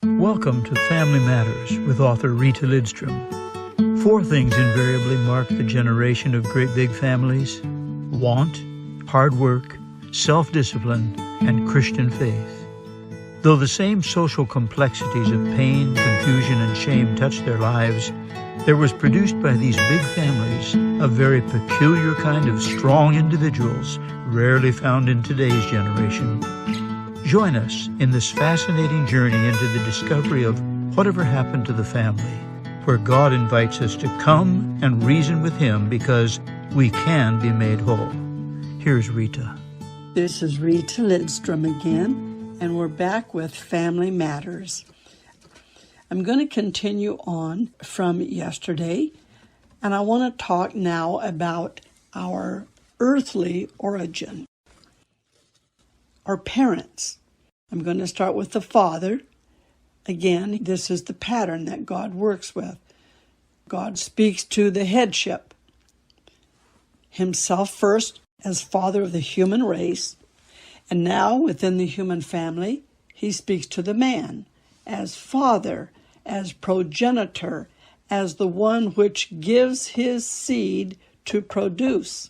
Welcome to Family Matters with author Rita Lidstrom. 4 things invariably mark the generation of great big families: want, hard work, self-discipline, and Christian faith. Though the same social complexities of pain, confusion, and shame touched their lives, there was produced by these big families a very peculiar kind of strong individuals rarely found in today's generation. Join us in this fascinating journey into the discovery of whatever happened to the family, where God invites us to come and reason with Him because we can be made whole. Here's Rita. This is Rita Lidstrom again, and we're back with Family Matters. I'm going to continue on from yesterday, and I want to talk now about our earthly origin. Our parents. I'm going to start with the father. Again, this is the pattern that God works with. God speaks to the headship, Himself first as father of the human race, and now within the human family, He speaks to the man as father, as progenitor, as the one which gives his seed to produce.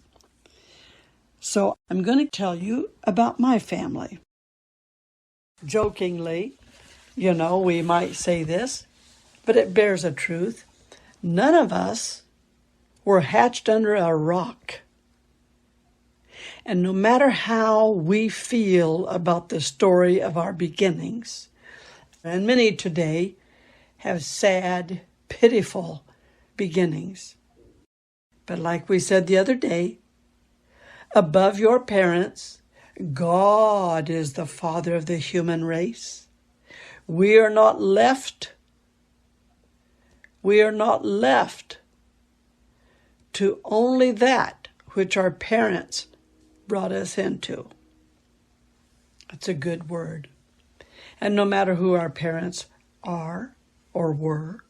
So I'm going to tell you about my family. Jokingly, we might say this, but it bears a truth. None of us were hatched under a rock. And no matter how we feel about the story of our beginnings, and many today have sad, pitiful beginnings. But like we said the other day, above your parents, God is the father of the human race. We are not left to only that which our parents brought us into. That's a good word. And no matter who our parents are or were,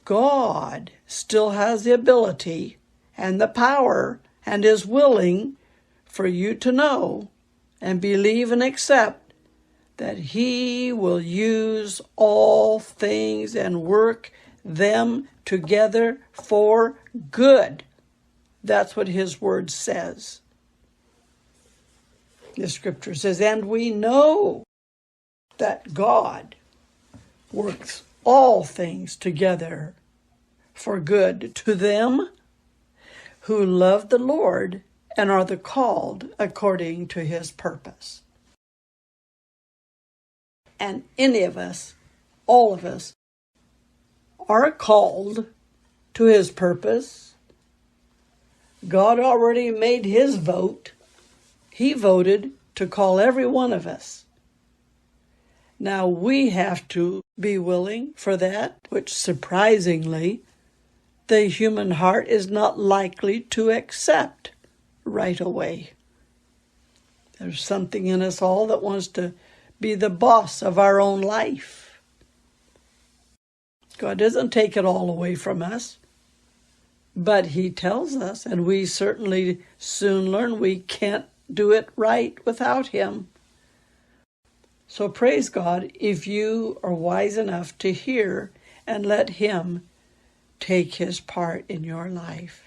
God still has the ability and the power and is willing for you to know and believe and accept that He will use all things and work them together for good. That's what His word says. The scripture says, and we know that God works all things together for good to them who love the Lord and are the called according to His purpose. And any of us, all of us, are called to His purpose. God already made His vote. He voted to call every one of us. Now we have to be willing for that, which surprisingly, the human heart is not likely to accept right away. There's something in us all that wants to be the boss of our own life. God doesn't take it all away from us, but He tells us, and we certainly soon learn we can't do it right without Him. So praise God if you are wise enough to hear and let Him take His part in your life.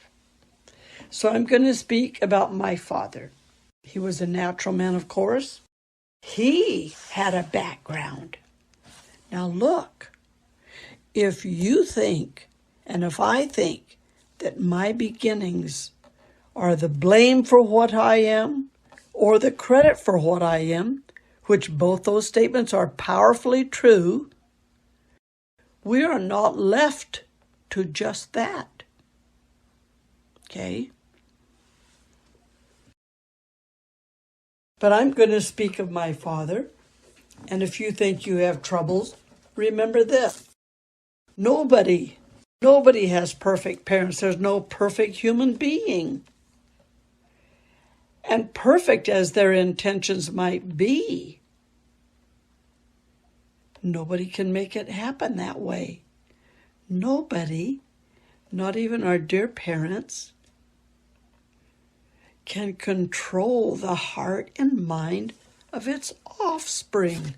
So I'm going to speak about my father. He was a natural man, of course. He had a background. Now look, if you think, and if I think, that my beginnings are the blame for what I am, or the credit for what I am, which both those statements are powerfully true, we are not left to just that. Okay? But I'm going to speak of my father, and if you think you have troubles, remember this. Nobody has perfect parents. There's no perfect human being. And perfect as their intentions might be, nobody can make it happen that way. Nobody, not even our dear parents, can control the heart and mind of its offspring.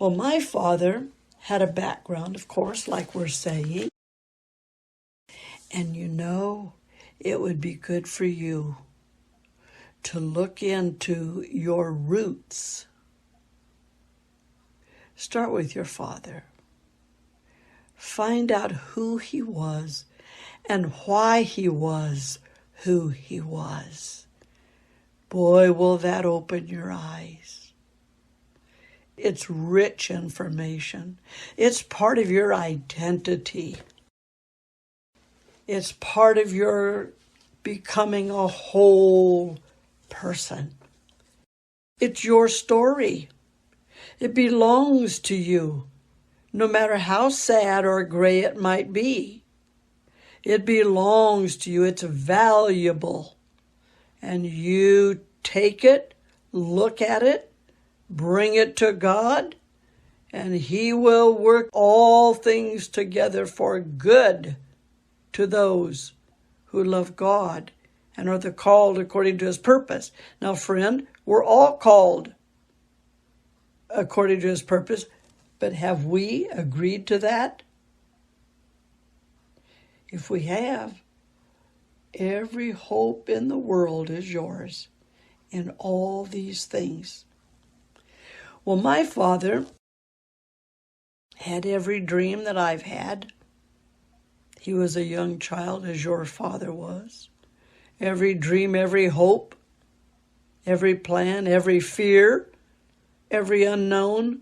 Well, my father had a background, of course, like we're saying. And you know, it would be good for you to look into your roots. Start with your father. Find out who he was and why he was who he was. Boy, will that open your eyes. It's rich information. It's part of your identity. It's part of your becoming a whole person. It's your story. It belongs to you, no matter how sad or gray it might be. It belongs to you. It's valuable. And you take it, look at it, bring it to God, and He will work all things together for good to those who love God and are the called according to His purpose. Now, friend, we're all called according to His purpose, but have we agreed to that? If we have, every hope in the world is yours in all these things. Well, my father had every dream that I've had. He was a young child, as your father was. Every dream, every hope, every plan, every fear, every unknown,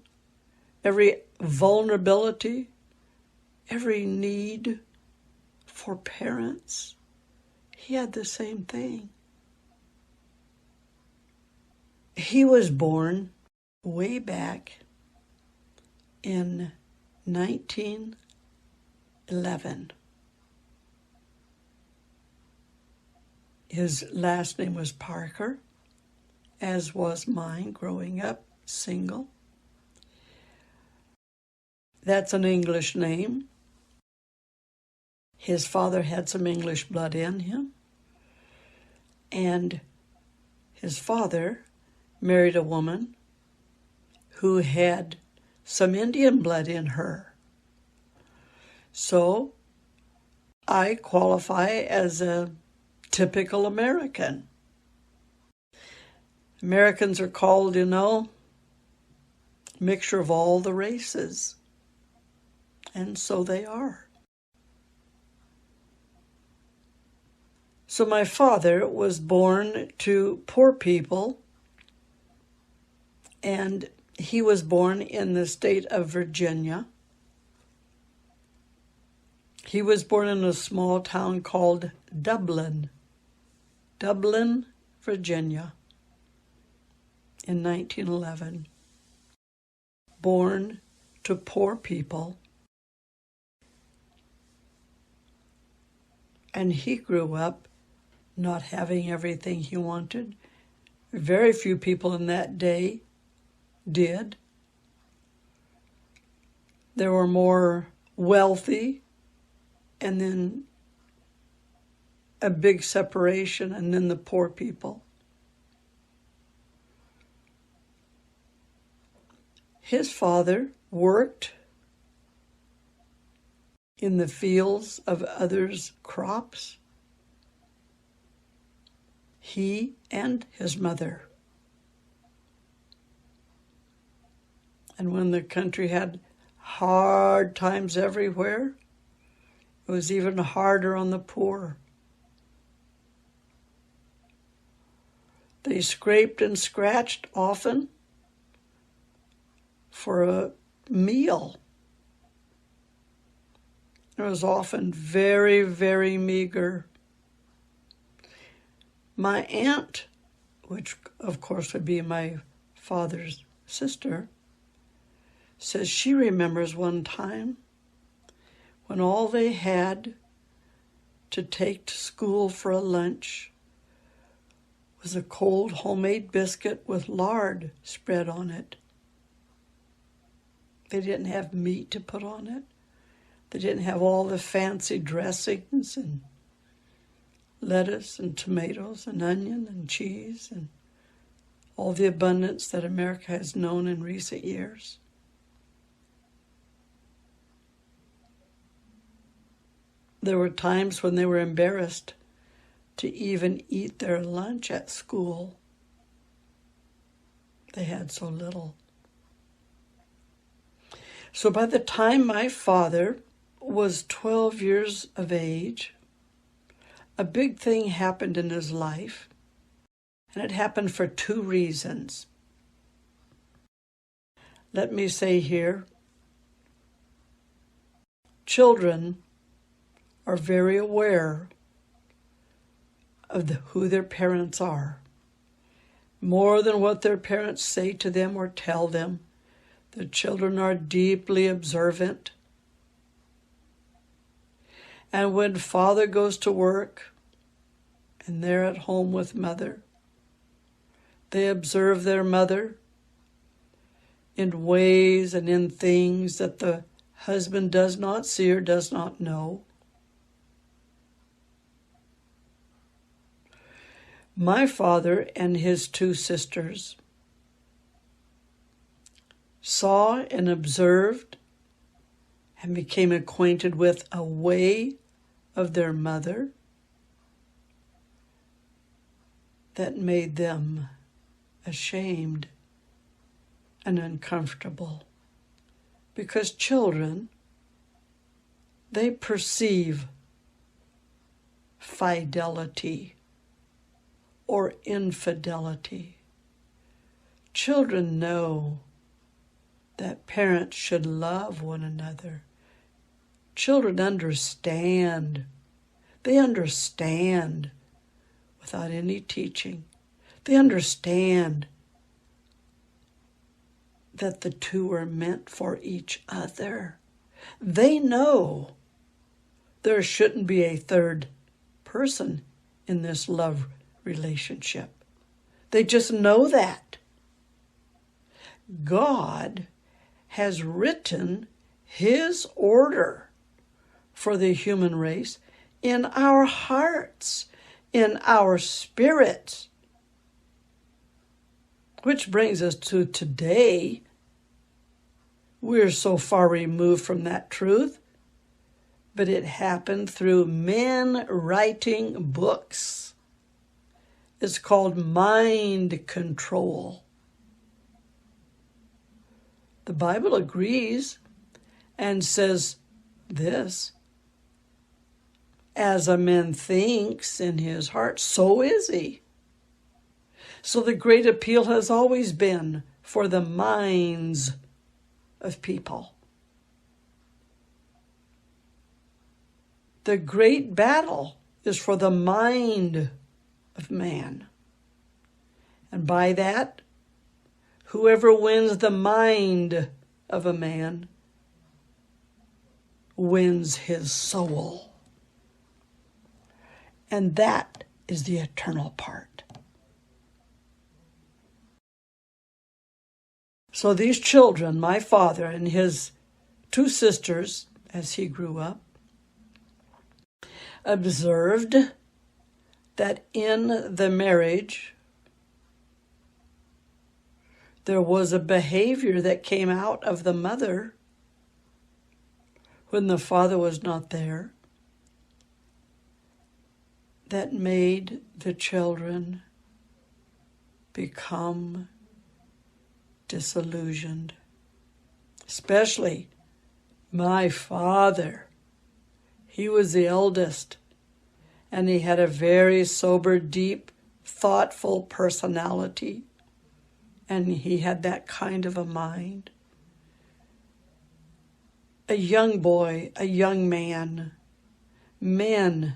every vulnerability, every need for parents. He had the same thing. He was born way back in 1911. His last name was Parker, as was mine growing up, single. That's an English name. His father had some English blood in him. And his father married a woman who had some Indian blood in her. So I qualify as a typical American. Americans are called, mixture of all the races. And so they are. So my father was born to poor people, and he was born in the state of Virginia. He was born in a small town called Dublin, Virginia, in 1911. Born to poor people. And he grew up not having everything he wanted. Very few people in that day did. There were more wealthy, and then a big separation, and then the poor people. His father worked in the fields of others' crops. He and his mother. And when the country had hard times everywhere, it was even harder on the poor. They scraped and scratched often for a meal. It was often very, very meager. My aunt, which of course would be my father's sister, says she remembers one time when all they had to take to school for a lunch was a cold homemade biscuit with lard spread on it. They didn't have meat to put on it. They didn't have all the fancy dressings and lettuce and tomatoes and onion and cheese and all the abundance that America has known in recent years. There were times when they were embarrassed to even eat their lunch at school. They had so little. So by the time my father was 12 years of age, a big thing happened in his life, and it happened for two reasons. Let me say here, children are very aware of who their parents are. More than what their parents say to them or tell them, the children are deeply observant. And when father goes to work and they're at home with mother, they observe their mother in ways and in things that the husband does not see or does not know. My father and his two sisters saw and observed and became acquainted with a way of their mother that made them ashamed and uncomfortable. Because children, they perceive fidelity or infidelity. Children know that parents should love one another. Children understand. They understand without any teaching. They understand that the two are meant for each other. They know there shouldn't be a third person in this love relationship. They just know that. God has written His order for the human race in our hearts, in our spirits. Which brings us to today. We're so far removed from that truth, but it happened through men writing books. It's called mind control. The Bible agrees and says this: as a man thinks in his heart, so is he. So the great appeal has always been for the minds of people. The great battle is for the mind of man. And by that, whoever wins the mind of a man wins his soul. And that is the eternal part. So these children, my father and his two sisters, as he grew up, observed that in the marriage there was a behavior that came out of the mother when the father was not there that made the children become disillusioned. Especially my father. He was the eldest, and he had a very sober, deep, thoughtful personality, and he had that kind of a mind. A young boy, a young man. Men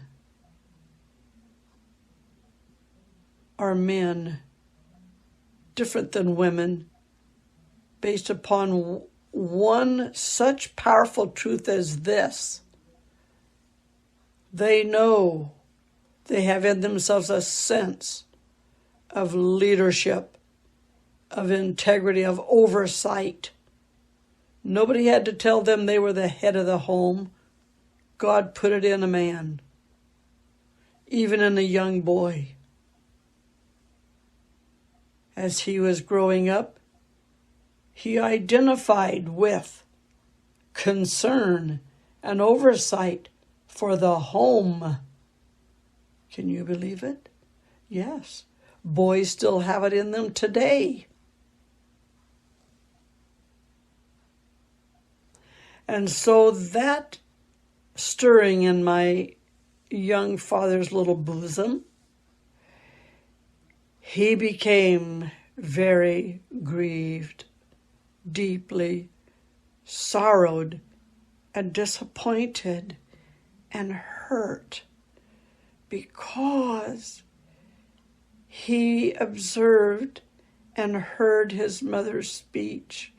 are men, different than women, based upon one such powerful truth as this. They know they have in themselves a sense of leadership, of integrity, of oversight. Nobody had to tell them they were the head of the home. God put it in a man, even in a young boy. As he was growing up, he identified with concern and oversight for the home. Can you believe it? Yes. Boys still have it in them today. And so that stirring in my young father's little bosom, he became very grieved, deeply sorrowed and disappointed and hurt, because he observed and heard his mother's speech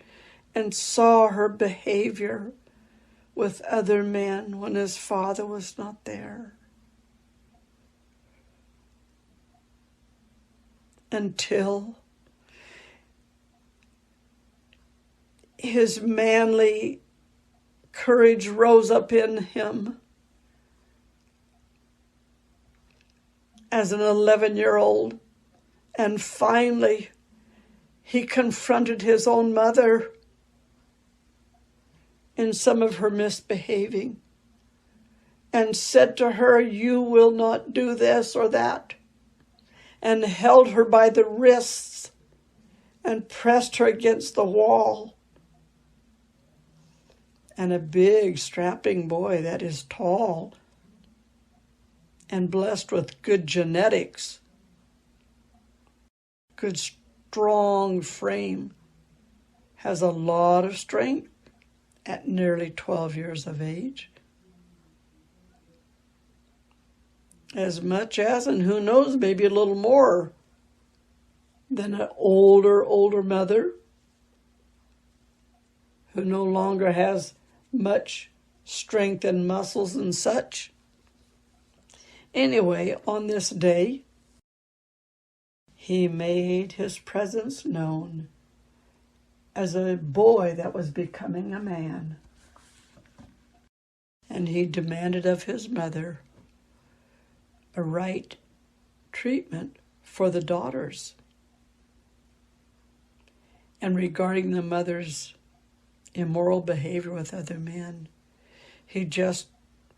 and saw her behavior with other men when his father was not there. Until his manly courage rose up in him as an 11-year-old, and finally he confronted his own mother in some of her misbehaving and said to her, "You will not do this or that," and held her by the wrists and pressed her against the wall. And a big, strapping boy that is tall and blessed with good genetics, good strong frame, has a lot of strength at nearly 12 years of age. As much as, and who knows, maybe a little more than an older mother who no longer has much strength and muscles and such. Anyway, on this day, he made his presence known as a boy that was becoming a man. And he demanded of his mother a right treatment for the daughters. And regarding the mother's immoral behavior with other men, he just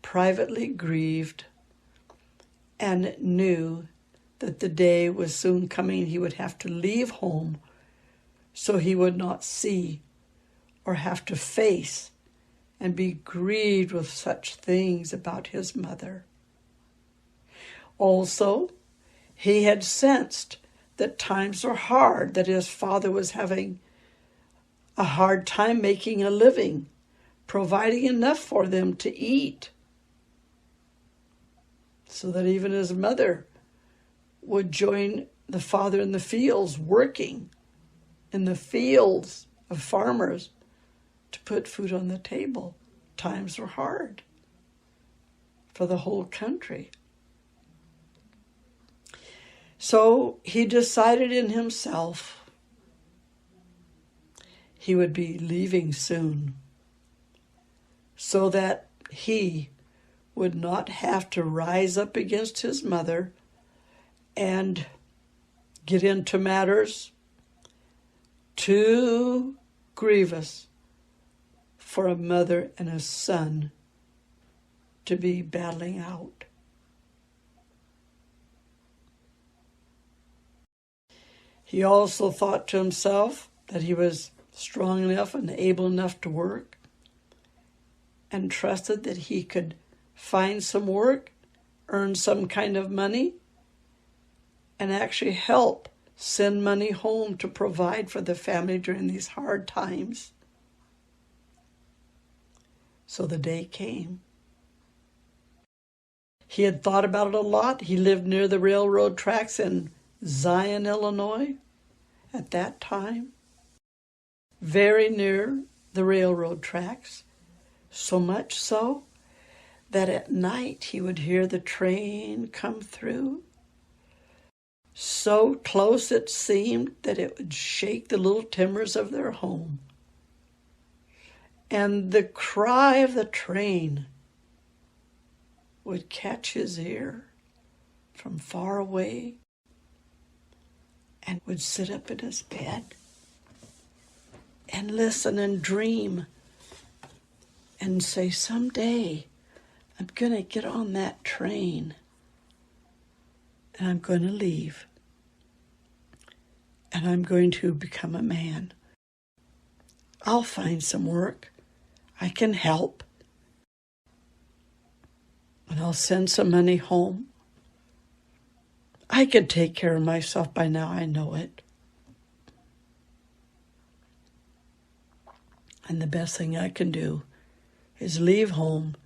privately grieved and knew that the day was soon coming he would have to leave home, so he would not see or have to face and be grieved with such things about his mother. Also, he had sensed that times were hard, that his father was having a hard time making a living, providing enough for them to eat, so that even his mother would join the father in the fields, working in the fields of farmers to put food on the table. Times were hard for the whole country. So he decided in himself he would be leaving soon, so that he would not have to rise up against his mother and get into matters too grievous for a mother and a son to be battling out. He also thought to himself that he was strong enough and able enough to work, and trusted that he could find some work, earn some kind of money, and actually help send money home to provide for the family during these hard times. So the day came. He had thought about it a lot. He lived near the railroad tracks in Zion, Illinois, at that time, very near the railroad tracks, so much so that at night he would hear the train come through. So close it seemed that it would shake the little timbers of their home. And the cry of the train would catch his ear from far away, and would sit up in his bed and listen and dream and say, someday I'm going to get on that train and I'm going to leave. And I'm going to become a man. I'll find some work. I can help. And I'll send some money home. I can take care of myself by now, I know it. And the best thing I can do is leave home,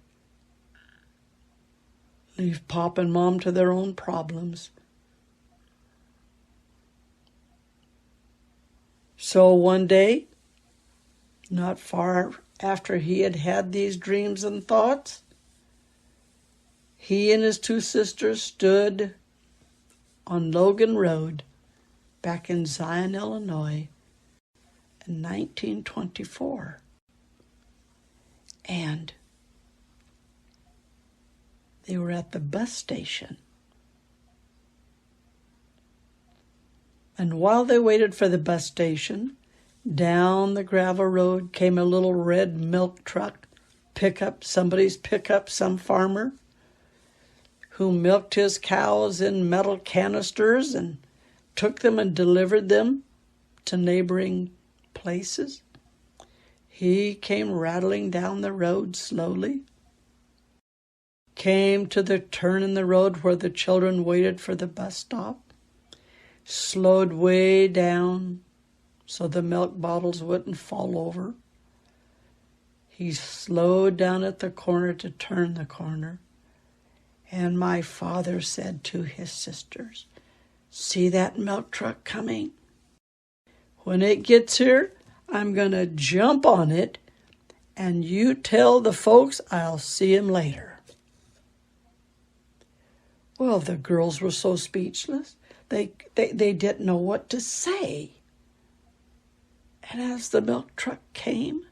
leave Pop and Mom to their own problems. So one day, not far after he had had these dreams and thoughts, he and his two sisters stood on Logan Road back in Zion, Illinois in 1924. And they were at the bus station. And while they waited for the bus station, down the gravel road came a little red milk truck, somebody's pickup, some farmer who milked his cows in metal canisters and took them and delivered them to neighboring places. He came rattling down the road slowly, came to the turn in the road where the children waited for the bus stop, slowed way down so the milk bottles wouldn't fall over. He slowed down at the corner to turn the corner. And my father said to his sisters, "See that milk truck coming? When it gets here, I'm going to jump on it, and you tell the folks I'll see him later." Well, the girls were so speechless. They didn't know what to say. And as the milk truck came,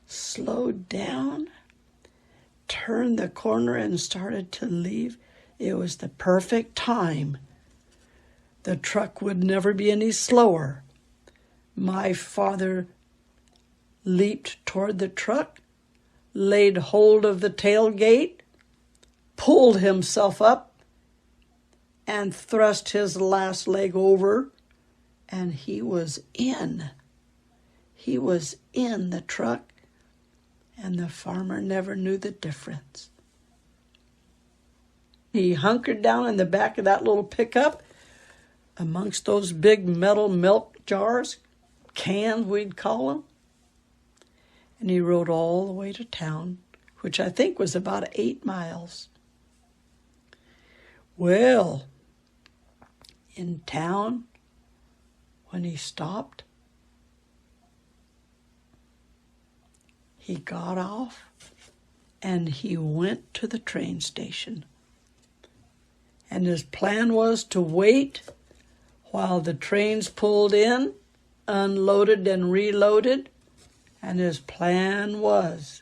slowed down, turned the corner and started to leave, it was the perfect time. The truck would never be any slower. My father leaped toward the truck, laid hold of the tailgate, pulled himself up, and thrust his last leg over, and he was in. He was in the truck. And the farmer never knew the difference. He hunkered down in the back of that little pickup amongst those big metal milk jars, cans we'd call them. And he rode all the way to town, which I think was about 8 miles. Well, in town, when he stopped, he got off and he went to the train station. And his plan was to wait while the trains pulled in, unloaded and reloaded. And his plan was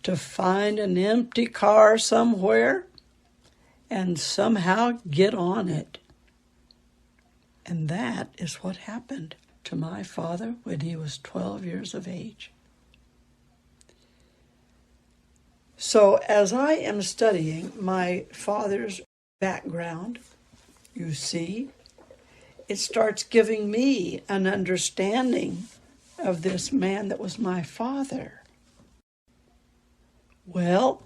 to find an empty car somewhere and somehow get on it. And that is what happened to my father when he was 12 years of age. So as I am studying my father's background, you see, it starts giving me an understanding of this man that was my father. Well,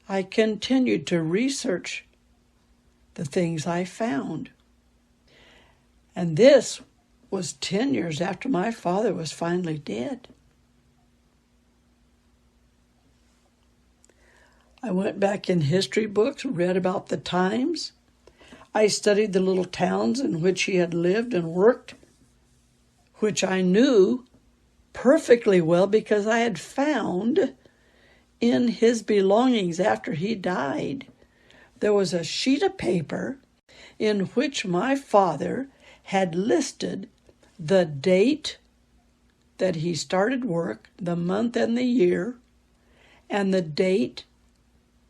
I continued to research the things I found. And this was 10 years after my father was finally dead. I went back in history books, read about the times. I studied the little towns in which he had lived and worked, which I knew perfectly well because I had found in his belongings after he died. There was a sheet of paper in which my father had listed the date that he started work, the month and the year, and the date,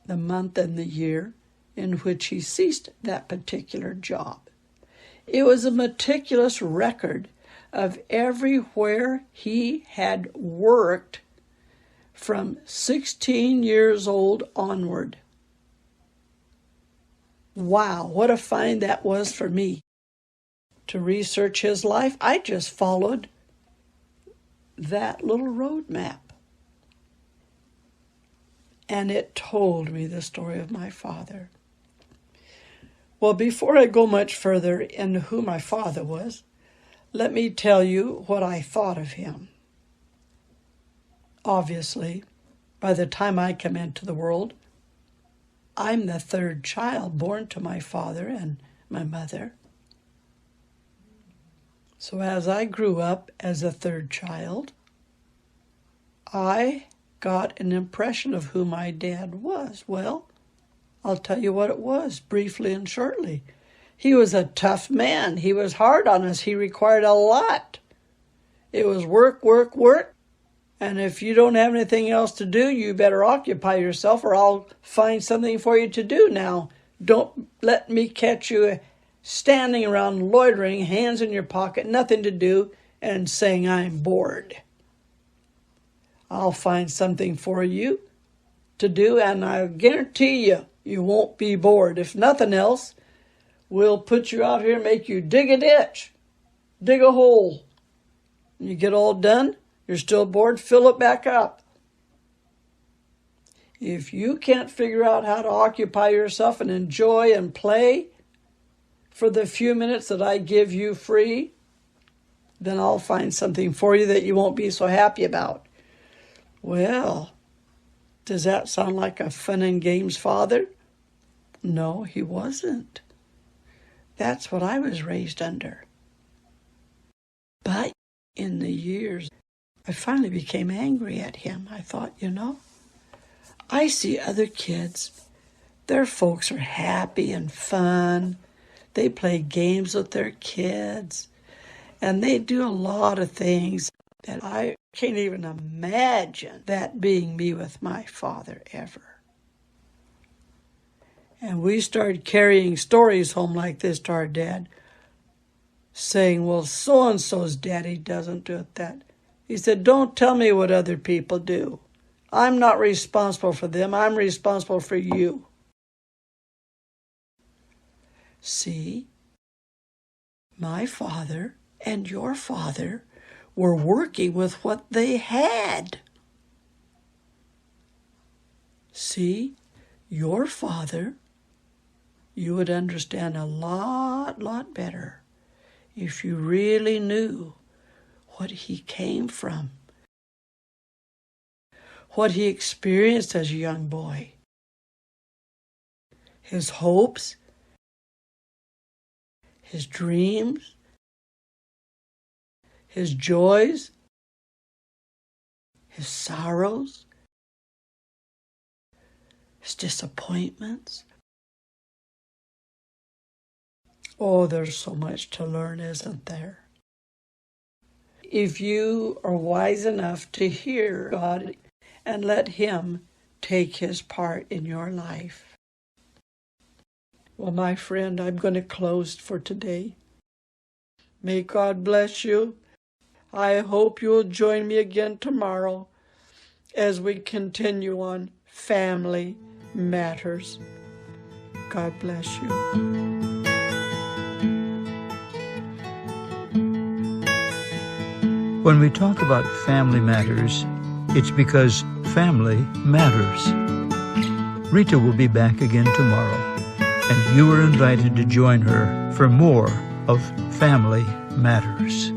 the month and the year in which he ceased that particular job. It was a meticulous record of everywhere he had worked from 16 years old onward. Wow, what a find that was for me. To research his life, I just followed that little road map. And it told me the story of my father. Well, before I go much further into who my father was, let me tell you what I thought of him. Obviously, by the time I come into the world, I'm the third child born to my father and my mother. So as I grew up as a third child, I got an impression of who my dad was. Well, I'll tell you what it was, briefly and shortly. He was a tough man. He was hard on us. He required a lot. It was work, work, work. And if you don't have anything else to do, you better occupy yourself or I'll find something for you to do now. Don't let me catch you standing around loitering, hands in your pocket, nothing to do, and saying I'm bored. I'll find something for you to do, and I guarantee you, you won't be bored. If nothing else, we'll put you out here and make you dig a ditch, dig a hole. When you get all done, you're still bored, fill it back up. If you can't figure out how to occupy yourself and enjoy and play for the few minutes that I give you free, then I'll find something for you that you won't be so happy about. Well, does that sound like a fun and games father? No, he wasn't. That's what I was raised under. But in the years, I finally became angry at him. I thought, I see other kids. Their folks are happy and fun. They play games with their kids. And they do a lot of things that I can't even imagine that being me with my father ever. And we started carrying stories home like this to our dad, saying, well, so-and-so's daddy doesn't do it that. He said, don't tell me what other people do. I'm not responsible for them. I'm responsible for you. See, my father and your father were working with what they had. See, your father, you would understand a lot better if you really knew what he came from, what he experienced as a young boy, his hopes, his dreams, his joys, his sorrows, his disappointments. Oh, there's so much to learn, isn't there? If you are wise enough to hear God and let Him take His part in your life. Well, my friend, I'm going to close for today. May God bless you. I hope you'll join me again tomorrow as we continue on Family Matters. God bless you. When we talk about family matters, it's because family matters. Rita will be back again tomorrow, and you are invited to join her for more of Family Matters.